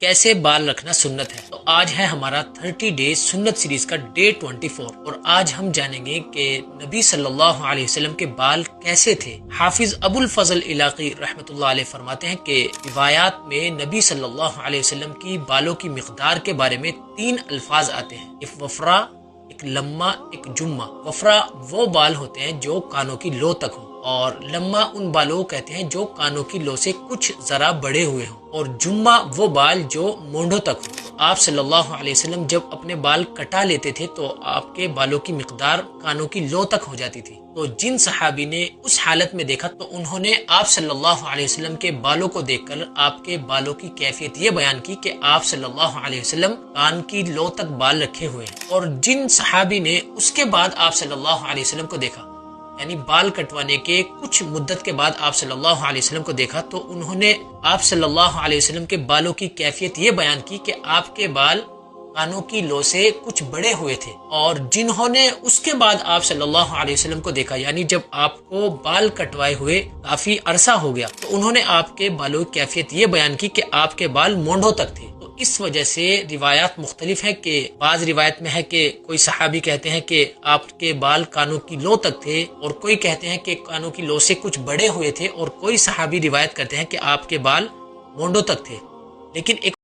کیسے بال رکھنا سنت ہے۔ تو آج ہے ہمارا 30 ڈیز سنت سیریز کا ڈے 24 اور آج ہم جانیں گے کہ نبی صلی اللہ علیہ وسلم کے بال کیسے تھے۔ حافظ ابو الفضل علاقی رحمۃ اللہ علیہ فرماتے ہیں کہ روایات میں نبی صلی اللہ علیہ وسلم کی بالوں کی مقدار کے بارے میں 3 الفاظ آتے ہیں، ایک وفرا، ایک لما، ایک جمہ۔ وفرا وہ بال ہوتے ہیں جو کانوں کی لو تک ہوں، اور لما ان بالوں کو کہتے ہیں جو کانوں کی لو سے کچھ ذرا بڑے ہوئے ہوں، اور جمہ وہ بال جو مونڈوں تک ہوں۔ آپ صلی اللہ علیہ وسلم جب اپنے بال کٹا لیتے تھے تو آپ کے بالوں کی مقدار کانوں کی لو تک ہو جاتی تھی۔ تو جن صحابی نے اس حالت میں دیکھا تو انہوں نے آپ صلی اللہ علیہ وسلم کے بالوں کو دیکھ کر آپ کے بالوں کی کیفیت یہ بیان کی کہ آپ صلی اللہ علیہ وسلم کان کی لو تک بال رکھے ہوئے ہیں۔ اور جن صحابی نے اس کے بعد آپ صلی اللہ علیہ وسلم کو دیکھا، یعنی بال کٹوانے کے کچھ مدت کے بعد آپ صلی اللہ علیہ وسلم کو دیکھا، تو انہوں نے آپ صلی اللہ علیہ وسلم کے بالوں کی کیفیت یہ بیان کی کہ آپ کے بال کانوں کی لو سے کچھ بڑے ہوئے تھے۔ اور جنہوں نے اس کے بعد آپ صلی اللہ علیہ وسلم کو دیکھا، یعنی جب آپ کو بال کٹوائے ہوئے کافی عرصہ ہو گیا، تو انہوں نے آپ کے بالوں کی کیفیت یہ بیان کی کہ آپ کے بال مونڈوں تک تھے۔ اس وجہ سے روایات مختلف ہیں کہ بعض روایت میں ہے کہ کوئی صحابی کہتے ہیں کہ آپ کے بال کانوں کی لو تک تھے، اور کوئی کہتے ہیں کہ کانوں کی لو سے کچھ بڑے ہوئے تھے، اور کوئی صحابی روایت کرتے ہیں کہ آپ کے بال مونڈوں تک تھے۔ لیکن ایک